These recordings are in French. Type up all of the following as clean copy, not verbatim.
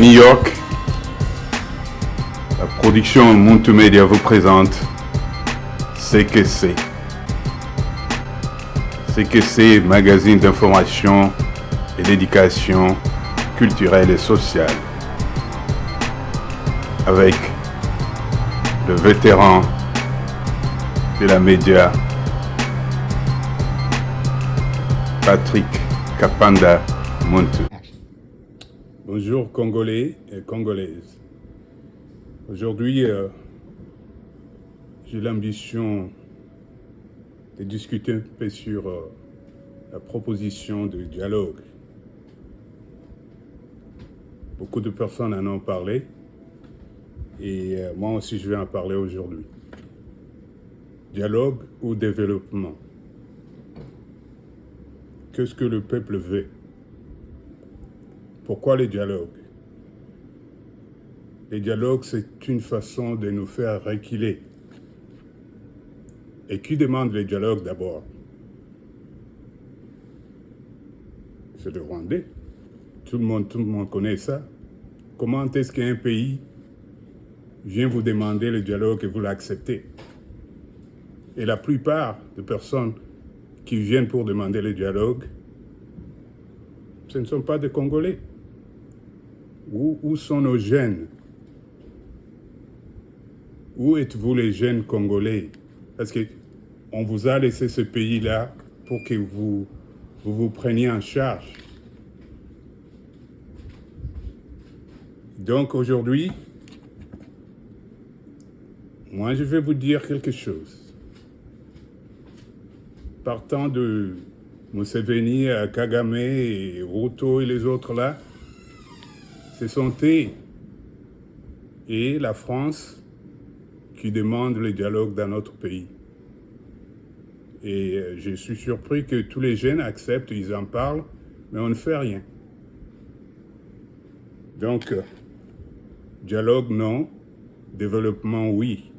New York, la production Multimédia vous présente C'est que c'est. C'est que c'est, magazine d'information et d'éducation culturelle et sociale. Avec le vétéran de la média, Patrick Kapanda Muntu. Bonjour Congolais et Congolaises. Aujourd'hui, j'ai l'ambition de discuter un peu sur la proposition de dialogue. Beaucoup de personnes en ont parlé et moi aussi je vais en parler aujourd'hui. Dialogue ou développement? Qu'est-ce que le peuple veut? Pourquoi les dialogues? Les dialogues, c'est une façon de nous faire reculer. Et qui demande les dialogues d'abord? C'est le Rwandais. Tout le monde connaît ça. Comment est-ce qu'un pays vient vous demander le dialogue et vous l'acceptez? Et la plupart des personnes qui viennent pour demander le dialogue, ce ne sont pas des Congolais. Où sont nos jeunes? Où êtes-vous les jeunes Congolais? Parce qu'on vous a laissé ce pays-là pour que vous preniez en charge. Donc aujourd'hui, moi je vais vous dire quelque chose. Partant de Museveni, Kagame et Ruto et les autres là, ce sont eux et la France qui demandent le dialogue dans notre pays. Et je suis surpris que tous les jeunes acceptent, ils en parlent, mais on ne fait rien. Donc, dialogue non, développement oui.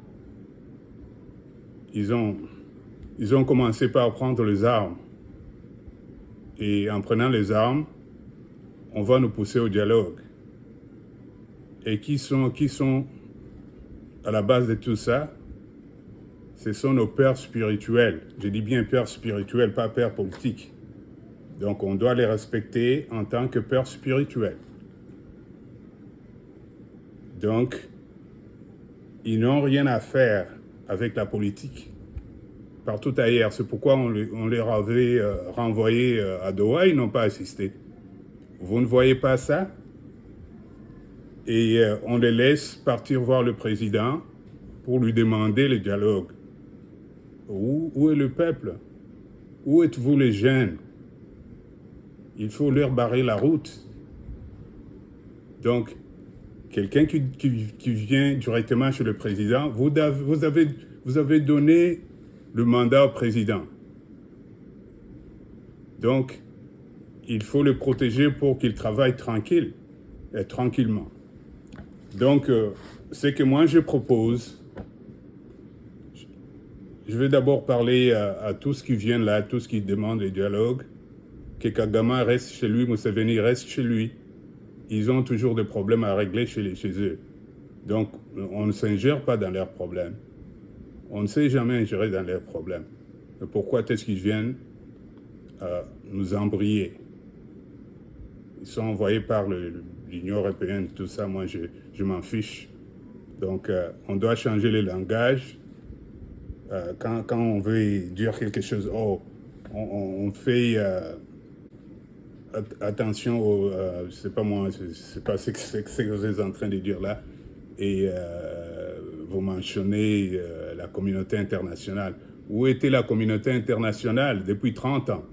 Ils ont commencé par prendre les armes. Et en prenant les armes, on va nous pousser au dialogue. Et qui sont à la base de tout ça? Ce sont nos pères spirituels. Je dis bien pères spirituels, pas pères politiques. Donc on doit les respecter en tant que pères spirituels. Donc, ils n'ont rien à faire avec la politique. Partout ailleurs. C'est pourquoi on les avait renvoyés à Doha, ils n'ont pas assisté. Vous ne voyez pas ça? Et on les laisse partir voir le président pour lui demander le dialogue. Où est le peuple? Où êtes-vous les jeunes? Il faut leur barrer la route. Donc, quelqu'un qui vient directement chez le président, vous avez donné le mandat au président. Donc, il faut le protéger pour qu'il travaille tranquillement. Donc, ce que moi je propose, je vais d'abord parler à tous qui viennent là, tous qui demandent le dialogue, que Kagame reste chez lui, Museveni reste chez lui. Ils ont toujours des problèmes à régler chez eux. Donc, on ne s'ingère pas dans leurs problèmes. On ne sait jamais ingérer dans leurs problèmes. Mais pourquoi est-ce qu'ils viennent nous embryer? Ils sont envoyés par l'Union européenne, tout ça, moi je m'en fiche. Donc on doit changer le langage. Quand on veut dire quelque chose, on fait attention je sais pas moi, c'est pas ce que vous êtes en train de dire là. Et vous mentionnez la communauté internationale. Où était la communauté internationale depuis 30 ans?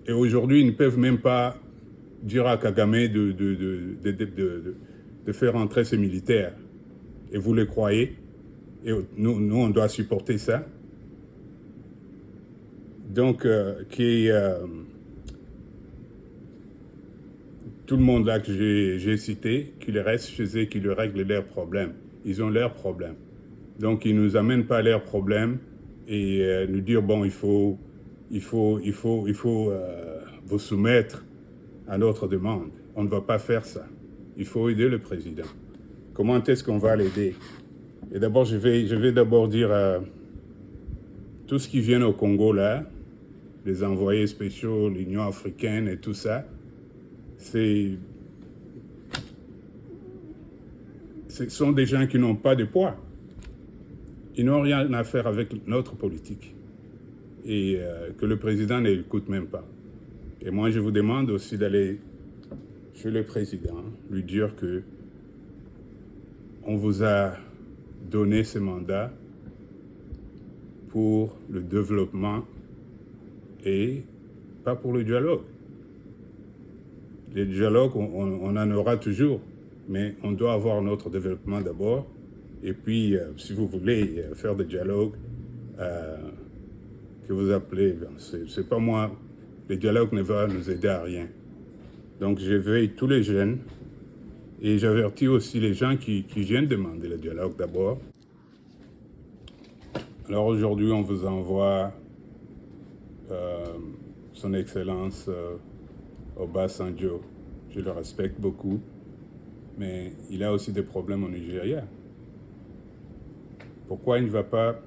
Et aujourd'hui, ils ne peuvent même pas dire à Kagame de faire entrer ses militaires. Et vous le croyez? Et nous, on doit supporter ça. Donc, tout le monde là que j'ai cité, qu'ils restent chez eux, qu'ils règlent leurs problèmes. Ils ont leurs problèmes. Donc, ils ne nous amènent pas leurs problèmes et nous dire, bon, il faut vous soumettre à notre demande. On ne va pas faire ça. Il faut aider le président. Comment est-ce qu'on va l'aider? Et d'abord, je vais d'abord dire tout ce qui vient au Congo là, les envoyés spéciaux, l'Union africaine et tout ça, ce sont des gens qui n'ont pas de poids. Ils n'ont rien à faire avec notre politique. Et que le président n'écoute même pas. Et moi, je vous demande aussi d'aller chez le président, lui dire que on vous a donné ce mandat pour le développement et pas pour le dialogue. Le dialogue, on en aura toujours, mais on doit avoir notre développement d'abord. Et puis, si vous voulez faire des dialogues que vous appelez, c'est pas moi, le dialogue ne va nous aider à rien. Donc, je veille tous les jeunes et j'avertis aussi les gens qui viennent demander le dialogue d'abord. Alors aujourd'hui, on vous envoie son Excellence Obasanjo. Je le respecte beaucoup, mais il a aussi des problèmes au Nigeria. Pourquoi il ne va pas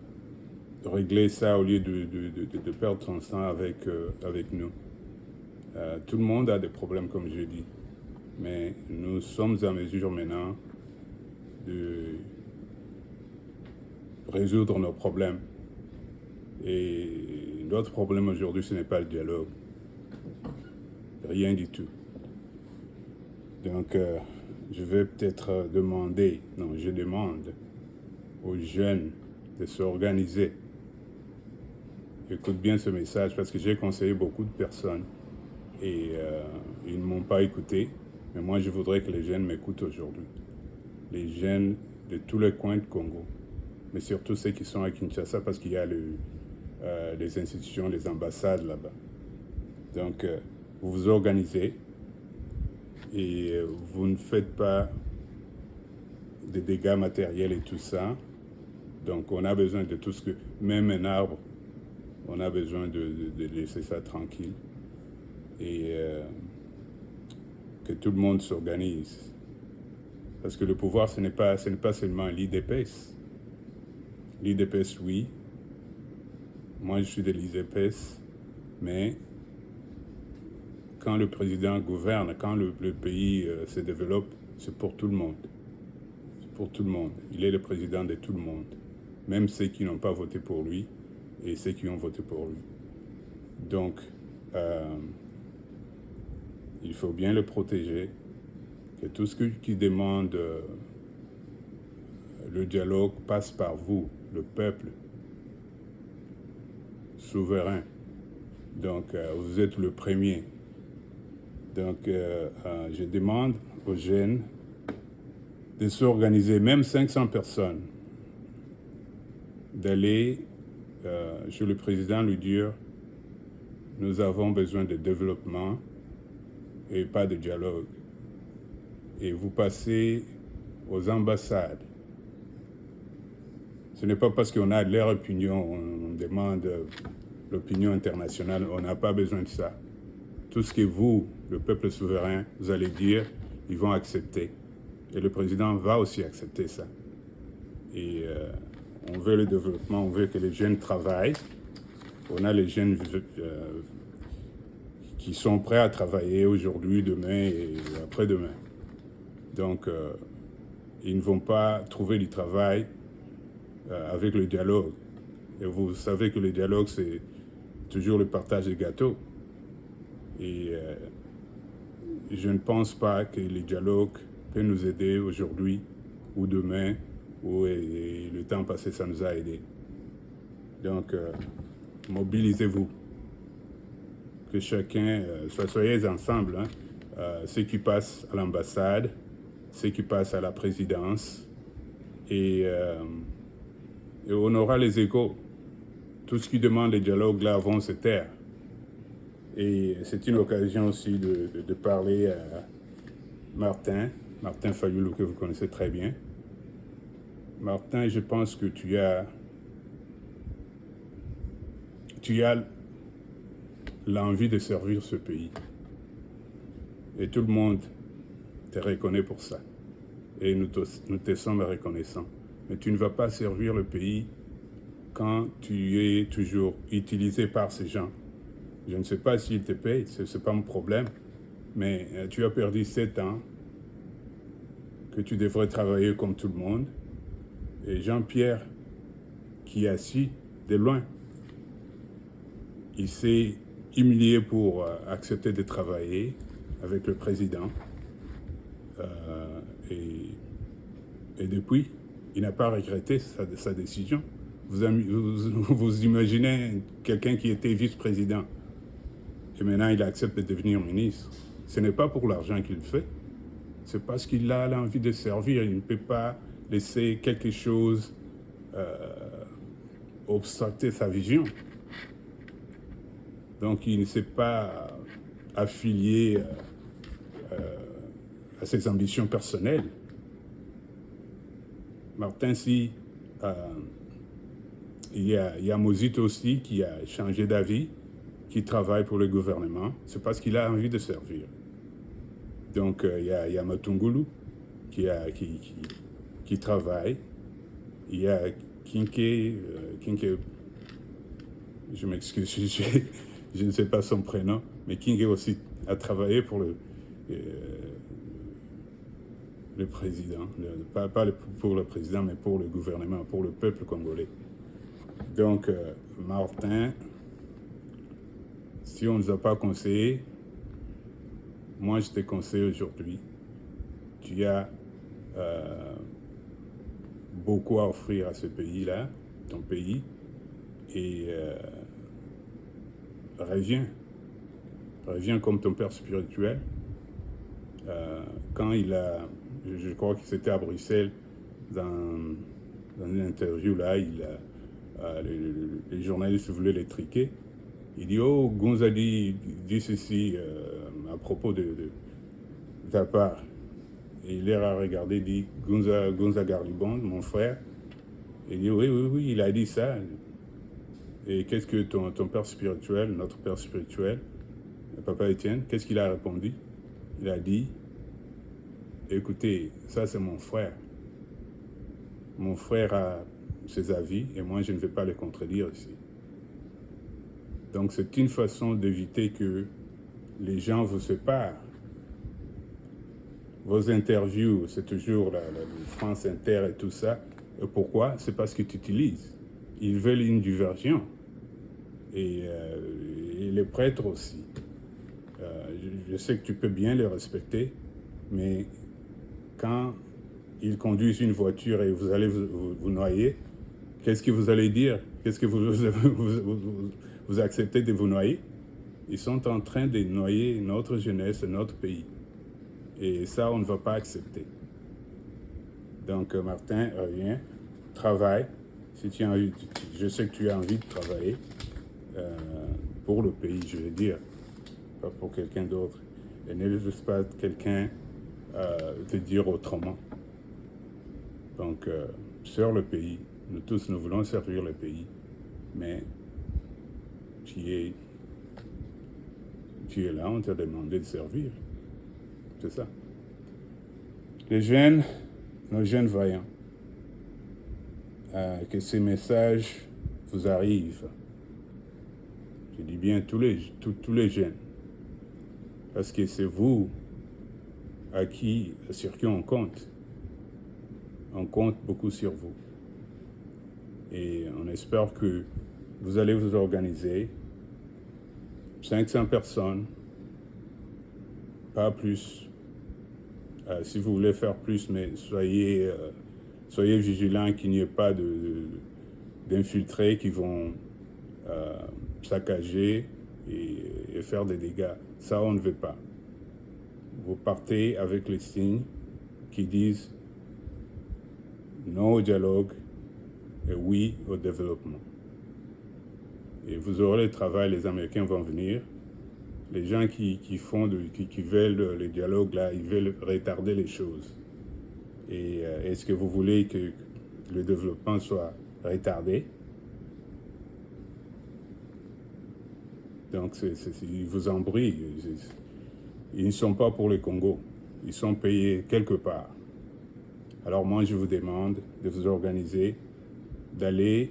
régler ça au lieu de perdre son temps avec nous? Tout le monde a des problèmes, comme je dis, mais nous sommes en mesure maintenant de résoudre nos problèmes. Et notre problème aujourd'hui, ce n'est pas le dialogue. Rien du tout. Donc, je vais peut-être demander, non, je demande aux jeunes de s'organiser. Écoute bien ce message parce que j'ai conseillé beaucoup de personnes et ils ne m'ont pas écouté. Mais moi, je voudrais que les jeunes m'écoutent aujourd'hui. Les jeunes de tous les coins de Congo, mais surtout ceux qui sont à Kinshasa parce qu'il y a les institutions, les ambassades là-bas. Donc, vous vous organisez et vous ne faites pas de dégâts matériels et tout ça. Donc, on a besoin de tout ce que... Même un arbre, on a besoin de laisser ça tranquille. Et que tout le monde s'organise. Parce que le pouvoir, ce n'est pas seulement l'IDPS. L'IDPS, oui. Moi, je suis de l'IDPS. Mais quand le président gouverne, quand le pays se développe, c'est pour tout le monde. C'est pour tout le monde. Il est le président de tout le monde. Même ceux qui n'ont pas voté pour lui et ceux qui ont voté pour lui. Donc, il faut bien le protéger, que tout ce qui demande le dialogue passe par vous, le peuple souverain. Donc, vous êtes le premier. Donc, je demande aux jeunes de s'organiser, même 500 personnes, d'aller chez le président lui dire « Nous avons besoin de développement et pas de dialogue. » Et vous passez aux ambassades. Ce n'est pas parce qu'on a leur opinion, on demande l'opinion internationale, on n'a pas besoin de ça. Tout ce que vous, le peuple souverain, vous allez dire, ils vont accepter. Et le président va aussi accepter ça. Et on veut le développement, on veut que les jeunes travaillent. On a les jeunes qui sont prêts à travailler aujourd'hui, demain et après-demain. Donc, ils ne vont pas trouver du travail avec le dialogue. Et vous savez que le dialogue, c'est toujours le partage des gâteaux. Et je ne pense pas que le dialogue peut nous aider aujourd'hui ou demain, ou le temps passé, ça nous a aidés. Donc, mobilisez-vous. Que chacun, soyez ensemble, hein, ceux qui passent à l'ambassade, ceux qui passent à la présidence, et on aura les échos. Tout ce qui demande le dialogue là vont se taire. Et c'est une occasion aussi de parler à Martin Fayulu, que vous connaissez très bien. Martin, je pense que tu as l'envie de servir ce pays. Et tout le monde te reconnaît pour ça. Et nous te sommes reconnaissants. Mais tu ne vas pas servir le pays quand tu es toujours utilisé par ces gens. Je ne sais pas s'ils te payent, ce n'est pas mon problème, mais tu as perdu 7 ans que tu devrais travailler comme tout le monde. Et Jean-Pierre, qui est assis de loin, il s'est humilié pour accepter de travailler avec le président. Et depuis, il n'a pas regretté sa décision. Vous imaginez quelqu'un qui était vice-président et maintenant il accepte de devenir ministre. Ce n'est pas pour l'argent qu'il le fait, c'est parce qu'il a l'envie de servir. Il ne peut pas laisser quelque chose obstruer sa vision. Donc il ne s'est pas affilié à ses ambitions personnelles. Martin, si il y a Mozit aussi qui a changé d'avis, qui travaille pour le gouvernement, c'est parce qu'il a envie de servir. Donc il y a Matungulu qui travaille, il y a Kinke, je m'excuse, je ne sais pas son prénom, mais Kinke aussi a travaillé pour le président, pas pour le président, mais pour le gouvernement, pour le peuple congolais. Donc, Martin, si on ne nous a pas conseillé, moi je te conseille aujourd'hui, tu as beaucoup à offrir à ce pays-là, ton pays, et reviens comme ton père spirituel. Quand je crois que c'était à Bruxelles, dans une interview là, les journalistes voulaient les triquer. Il dit, oh, Gonza dit ceci à propos de ta part. Et il leur a regardé, il dit, Gonza Garlibon, mon frère. Il dit, oui, il a dit ça. Et qu'est-ce que ton père spirituel, notre père spirituel, Papa Étienne, qu'est-ce qu'il a répondu? Il a dit, écoutez, ça c'est mon frère. Mon frère a ses avis et moi je ne vais pas les contredire ici. Donc c'est une façon d'éviter que les gens vous séparent. Vos interviews, c'est toujours la France Inter et tout ça. Et pourquoi? C'est parce qu'ils t'utilisent. Ils veulent une diversion. Et les prêtres aussi. Je sais que tu peux bien les respecter, mais quand ils conduisent une voiture et vous allez vous noyer, qu'est-ce que vous allez dire? Qu'est-ce que vous acceptez de vous noyer? Ils sont en train de noyer notre jeunesse et notre pays. Et ça, on ne va pas accepter. Donc, Martin, reviens, travaille. Si tu as envie, je sais que tu as envie de travailler pour le pays, je veux dire, pas pour quelqu'un d'autre. Et ne laisse pas quelqu'un te dire autrement. Donc, sers le pays. Nous tous, nous voulons servir le pays. Mais tu es là, on t'a demandé de servir. C'est ça. Les jeunes, nos jeunes vaillants, que ces messages vous arrivent. Je dis bien tous les jeunes. Parce que c'est vous sur qui on compte. On compte beaucoup sur vous. Et on espère que vous allez vous organiser. 500 personnes, pas plus. Si vous voulez faire plus, mais soyez vigilants qu'il n'y ait pas d'infiltrés qui vont saccager et faire des dégâts. Ça, on ne veut pas. Vous partez avec les signes qui disent non au dialogue et oui au développement. Et vous aurez le travail, les Américains vont venir. Les gens qui veulent le dialogue, là, ils veulent retarder les choses. Et est-ce que vous voulez que le développement soit retardé? Donc, ils vous embrouillent. Ils ne sont pas pour le Congo. Ils sont payés quelque part. Alors moi, je vous demande de vous organiser, d'aller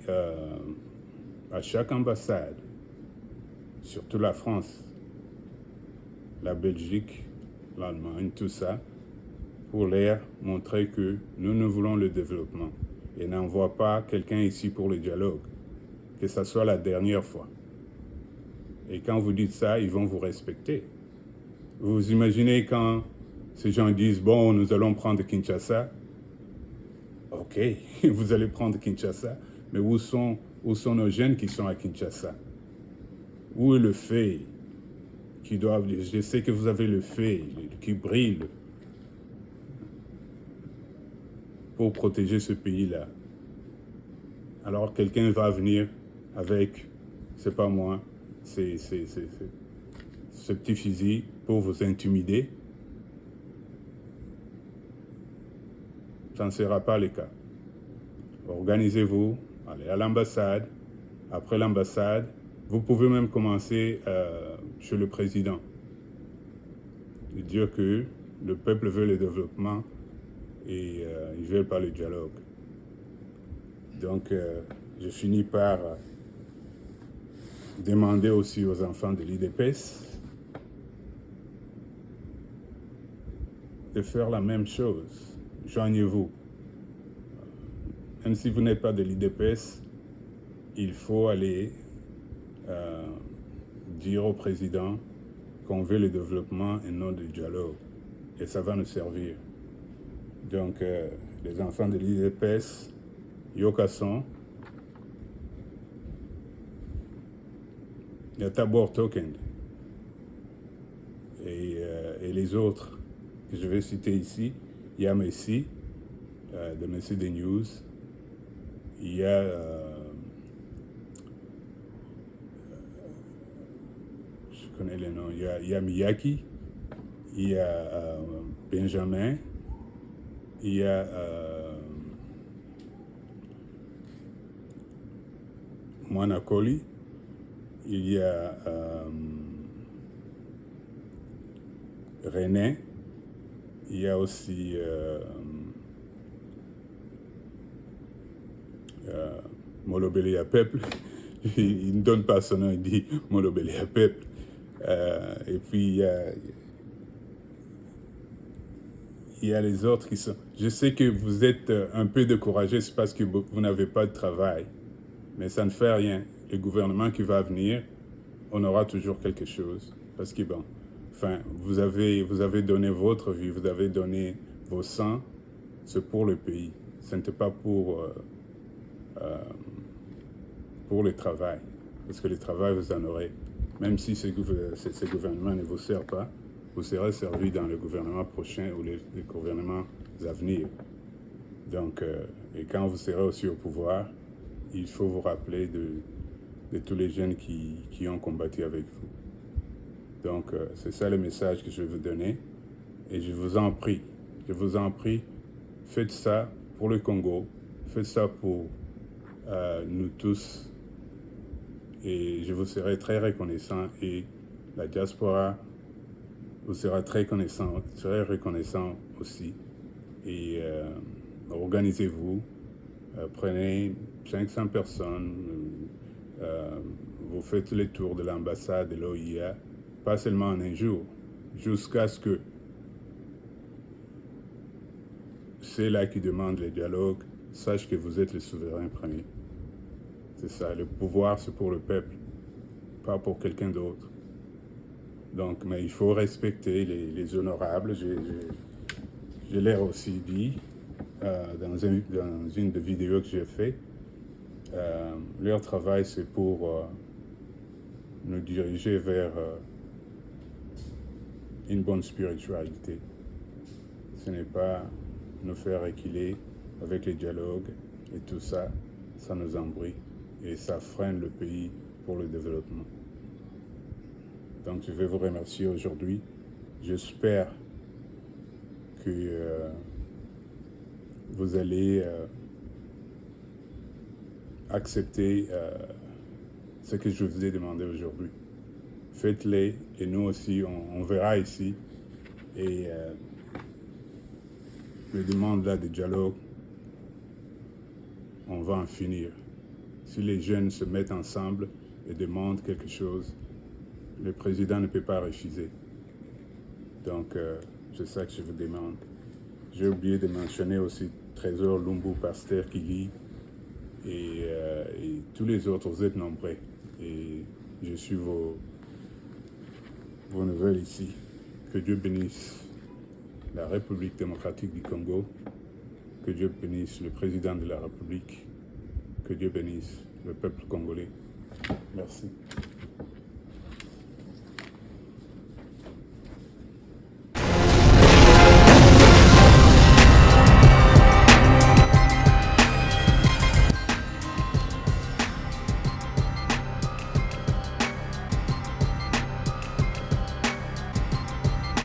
à chaque ambassade, surtout la France, la Belgique, l'Allemagne, tout ça, pour leur montrer que nous voulons le développement. Et n'envoie pas quelqu'un ici pour le dialogue, que ça soit la dernière fois. Et quand vous dites ça, ils vont vous respecter. Vous imaginez quand ces gens disent, bon, nous allons prendre Kinshasa. Ok, vous allez prendre Kinshasa, mais où sont nos jeunes qui sont à Kinshasa? Où est le feu qui doit... Je sais que vous avez le feu qui brille pour protéger ce pays-là. Alors quelqu'un va venir avec, c'est pas moi, ce petit fusil pour vous intimider. Ça ne sera pas le cas. Organisez-vous, allez à l'ambassade. Après l'ambassade, vous pouvez même commencer chez le président. Et dire que le peuple veut le développement et ils ne veulent pas le dialogue. Donc, je finis par demander aussi aux enfants de l'IDPS de faire la même chose. Joignez-vous. Même si vous n'êtes pas de l'IDPS, il faut aller dire au président qu'on veut le développement et non le dialogue. Et ça va nous servir. Donc, les enfants de l'IDPS, Yokason, il y a Tabor Token et les autres que je vais citer ici. Il y a Messi, de Messi des News. Il y a je connais les noms. Il y a Miyaki. Il y a Benjamin. Il y a Mwanakoli. Il y a René. Il y a aussi Molobele à Peuple. Il ne donne pas son nom, il dit Molobele à Peuple. Et puis il y a les autres qui sont... Je sais que vous êtes un peu découragés, c'est parce que vous n'avez pas de travail. Mais ça ne fait rien. Le gouvernement qui va venir, on aura toujours quelque chose. Parce que bon, enfin, vous avez donné votre vie, vous avez donné vos sangs, c'est pour le pays. Ce n'était pas pour le travail. Parce que le travail, vous en aurez. Même si ce gouvernement ne vous sert pas, vous serez servi dans le gouvernement prochain ou les gouvernements à venir. Donc, et quand vous serez aussi au pouvoir, il faut vous rappeler de tous les jeunes qui ont combattu avec vous. Donc, c'est ça le message que je vais vous donner. Et je vous en prie, faites ça pour le Congo, faites ça pour nous tous. Et je vous serai très reconnaissant. Et la diaspora vous sera très reconnaissant aussi. Et organisez-vous, prenez 500 personnes, vous faites les tours de l'ambassade de l'OIA, pas seulement en un jour, jusqu'à ce que ceux-là qui demandent le dialogue sachent que vous êtes le souverain premier. C'est ça, le pouvoir c'est pour le peuple, pas pour quelqu'un d'autre. Donc, mais il faut respecter les honorables. Je l'ai aussi dit dans une des vidéos que j'ai fait. Leur travail, c'est pour nous diriger vers une bonne spiritualité. Ce n'est pas nous faire reculer avec les dialogues et tout ça, ça nous embrouille et ça freine le pays pour le développement. Donc je vais vous remercier aujourd'hui. J'espère que vous allez accepter ce que je vous ai demandé aujourd'hui. Faites-les et nous aussi, on verra ici. Et les demandes là de dialogue, on va en finir. Si les jeunes se mettent ensemble et demandent quelque chose, le président ne peut pas refuser. Donc, c'est ça que je vous demande. J'ai oublié de mentionner aussi Trésor Lumbu Pasteur qui lit et tous les autres, vous êtes nombreux. Et je suis vos nouvelles ici. Que Dieu bénisse la République démocratique du Congo. Que Dieu bénisse le président de la République. Que Dieu bénisse le peuple congolais. Merci.